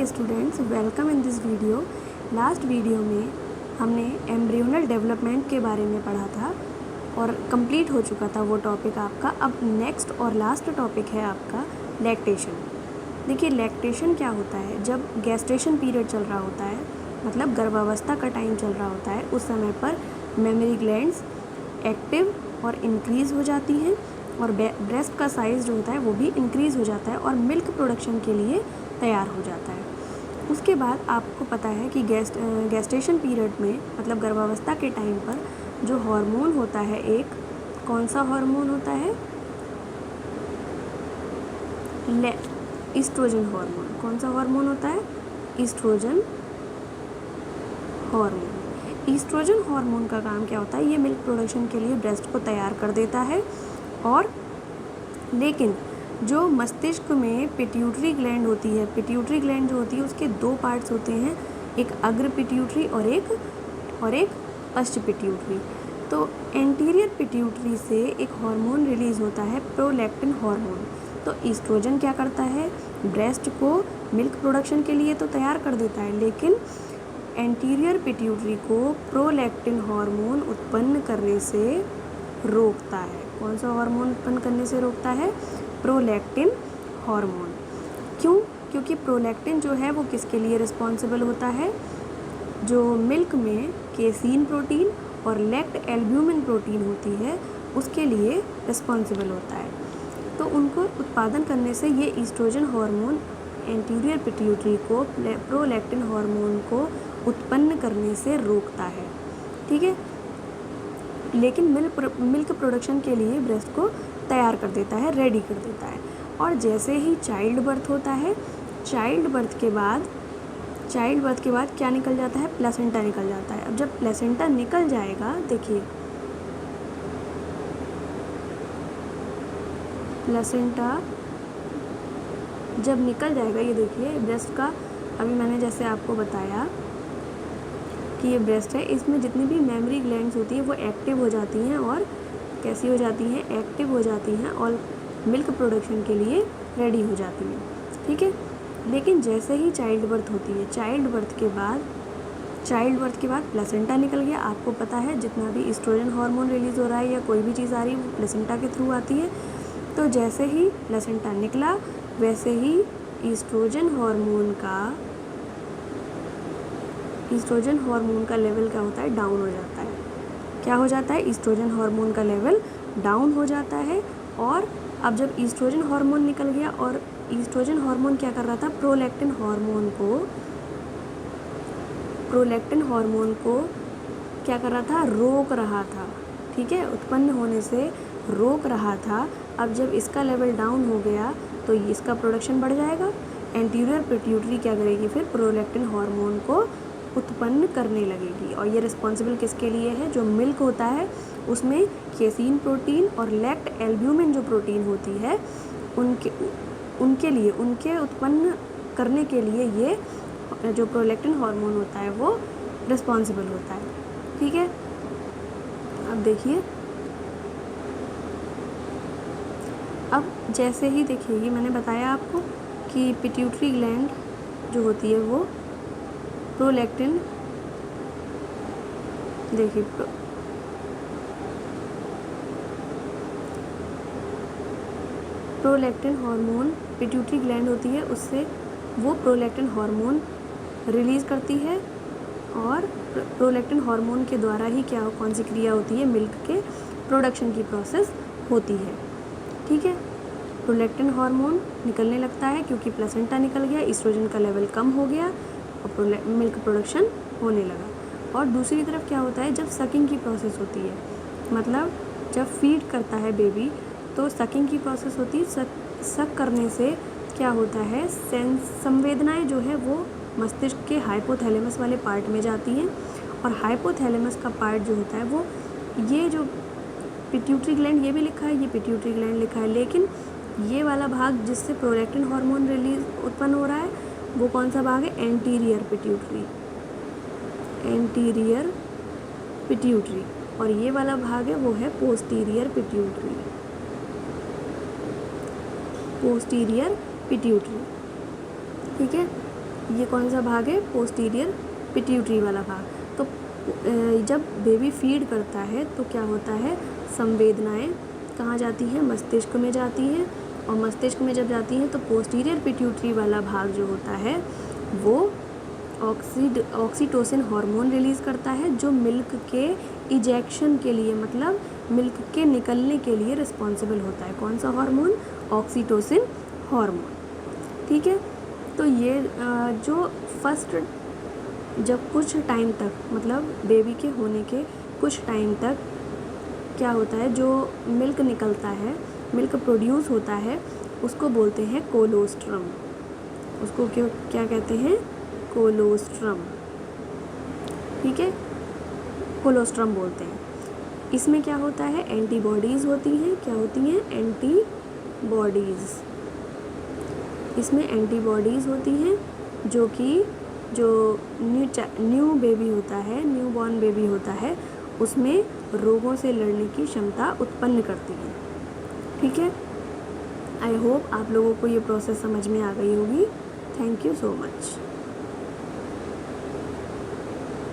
Dear students, welcome in this video. Last video में हमने embryonal development के बारे में पढ़ा था और कंप्लीट हो चुका था वो टॉपिक आपका। अब नेक्स्ट और लास्ट टॉपिक है आपका लैक्टेशन। देखिए, लैक्टेशन क्या होता है? जब गैस्टेशन पीरियड चल रहा होता है, मतलब गर्भावस्था का टाइम चल रहा होता है, उस समय पर मेमरी ग्लैंड्स एक्टिव और इंक्रीज़ हो जाती हैं और ब्रेस्ट का साइज़ जो होता है वो भी इंक्रीज़ हो जाता है और मिल्क प्रोडक्शन के लिए तैयार हो जाता है। उसके बाद आपको पता है कि गैस्टेशन पीरियड में, मतलब गर्भावस्था के टाइम पर, जो हार्मोन होता है, एक कौन सा हार्मोन होता है? Estrogen hormone. कौन सा हार्मोन होता है? Estrogen hormone. ईस्ट्रोजन हार्मोन का काम क्या होता है? ये मिल्क प्रोडक्शन के लिए ब्रेस्ट को तैयार कर देता है। और लेकिन जो मस्तिष्क में पिट्यूटरी ग्लैंड होती है, पिट्यूटरी ग्लैंड जो होती है उसके दो पार्ट्स होते हैं, एक अग्र पिट्यूटरी और एक पश्च पिट्यूटरी। तो एंटीरियर पिट्यूटरी से एक हार्मोन रिलीज़ होता है, प्रोलैक्टिन हार्मोन। तो ईस्ट्रोजन क्या करता है? ब्रेस्ट को मिल्क प्रोडक्शन के लिए तो तैयार कर देता है, लेकिन एंटीरियर पिट्यूटरी को प्रोलैक्टिन हार्मोन उत्पन्न करने से रोकता है। कौन सा हार्मोन उत्पन्न करने से रोकता है? Prolactin hormone. क्यों? क्योंकि प्रोलैक्टिन जो है वो किसके लिए रिस्पॉन्सिबल होता है? जो मिल्क में केसीन प्रोटीन और लैक्ट एल्ब्यूमिन प्रोटीन होती है उसके लिए रिस्पॉन्सिबल होता है। तो उनको उत्पादन करने से ये ईस्ट्रोजन हार्मोन एंटीरियर पिट्यूटरी को प्रोलैक्टिन हार्मोन को उत्पन्न करने से रोकता है। ठीक है, लेकिन मिल्क प्रोडक्शन के लिए ब्रेस्ट को तैयार कर देता है, रेडी कर देता है। और जैसे ही चाइल्ड बर्थ होता है, चाइल्ड बर्थ के बाद क्या निकल जाता है? प्लेसेंटा निकल जाता है। अब जब प्लेसेंटा निकल जाएगा, देखिए प्लेसेंटा जब निकल जाएगा, ये देखिए ब्रेस्ट का, अभी मैंने जैसे आपको बताया कि ये ब्रेस्ट है, इसमें जितनी भी मेमरी ग्लैंड्स होती है वो एक्टिव हो जाती हैं। और कैसी हो जाती हैं? एक्टिव हो जाती हैं और मिल्क प्रोडक्शन के लिए रेडी हो जाती हैं। ठीक है, लेकिन जैसे ही चाइल्ड बर्थ होती है, चाइल्ड बर्थ के बाद प्लेसेंटा निकल गया। आपको पता है जितना भी ईस्ट्रोजन हार्मोन रिलीज़ हो रहा है या कोई भी चीज़ आ रही है वो प्लेसेंटा के थ्रू आती है। तो जैसे ही प्लेसेंटा निकला, वैसे ही ईस्ट्रोजन हार्मोन का लेवल क्या होता है? डाउन हो जाता है। क्या हो जाता है? ईस्ट्रोजन हार्मोन का लेवल डाउन हो जाता है। और अब जब ईस्ट्रोजन हार्मोन निकल गया, और ईस्ट्रोजन हार्मोन क्या कर रहा था? प्रोलैक्टिन हार्मोन को क्या कर रहा था? रोक रहा था। ठीक है, उत्पन्न होने से रोक रहा था। अब जब इसका लेवल डाउन हो गया तो इसका प्रोडक्शन बढ़ जाएगा। एंटीरियर पिट्यूटरी क्या करेगी? फिर प्रोलैक्टिन हार्मोन को उत्पन्न करने लगेगी। और ये रिस्पॉन्सिबल किसके लिए है? जो मिल्क होता है उसमें केसीन प्रोटीन और लैक्ट एल्ब्यूमिन जो प्रोटीन होती है उनके उत्पन्न करने के लिए ये जो प्रोलैक्टिन हार्मोन होता है वो रिस्पॉन्सिबल होता है। ठीक है, अब देखिए, अब जैसे ही देखिए, ये मैंने बताया आपको कि पिट्यूटरी ग्लैंड जो होती है वो प्रोलैक्टिन, देखिए प्रोलैक्टिन हार्मोन पिट्यूटरी ग्लैंड होती है, उससे वो प्रोलैक्टिन हार्मोन रिलीज़ करती है। और प्रोलैक्टिन हार्मोन के द्वारा ही कौन सी क्रिया होती है? मिल्क के प्रोडक्शन की प्रोसेस होती है। ठीक है, प्रोलैक्टिन हार्मोन निकलने लगता है क्योंकि प्लेसेंटा निकल गया, ईस्ट्रोजन का लेवल कम हो गया और मिल्क प्रोडक्शन होने लगा। और दूसरी तरफ क्या होता है? जब सकिंग की प्रोसेस होती है, मतलब जब फीड करता है बेबी, तो सकिंग की प्रोसेस होती है। सक करने से क्या होता है? संवेदनाएं जो है वो मस्तिष्क के हाइपोथैलेमस वाले पार्ट में जाती हैं। और हाइपोथैलेमस का पार्ट जो होता है वो, ये जो पिट्यूटरी ग्लैंड, ये भी लिखा है, ये पिट्यूटरी ग्लैंड लिखा है, लेकिन ये वाला भाग जिससे प्रोलैक्टिन हार्मोन उत्पन्न हो रहा है वो कौन सा भाग है? Anterior pituitary. और ये वाला भाग है वो है पोस्टीरियर पिट्यूटरी। ठीक है, ये कौन सा भाग है? पोस्टीरियर पिट्यूटरी वाला भाग। तो जब बेबी फीड करता है तो क्या होता है, संवेदनाएं कहाँ जाती हैं? मस्तिष्क में जाती हैं, और मस्तिष्क में जब जाती हैं तो पोस्टीरियर पिट्यूटरी वाला भाग जो होता है वो ऑक्सीटोसिन हार्मोन रिलीज़ करता है, जो मिल्क के इजेक्शन के लिए, मतलब मिल्क के निकलने के लिए रिस्पॉन्सिबल होता है। कौन सा हार्मोन? Oxytocin hormone. ठीक है, तो ये जो फर्स्ट, जब कुछ टाइम तक, मतलब बेबी के होने के कुछ टाइम तक क्या होता है, जो मिल्क निकलता है, मिल्क प्रोड्यूस होता है, उसको बोलते हैं कोलोस्ट्रम। उसको क्या कहते हैं? कोलोस्ट्रम। ठीक है, कोलोस्ट्रम बोलते हैं। इसमें क्या होता है? एंटीबॉडीज़ होती हैं। क्या होती हैं? एंटीबॉडीज़। इसमें एंटीबॉडीज़ होती हैं जो कि जो न्यू बेबी होता है, न्यू बॉर्न बेबी होता है, उसमें रोगों से लड़ने की क्षमता उत्पन्न करती है। ठीक है, आई होप आप लोगों को ये प्रोसेस समझ में आ गई होगी। Thank you so much.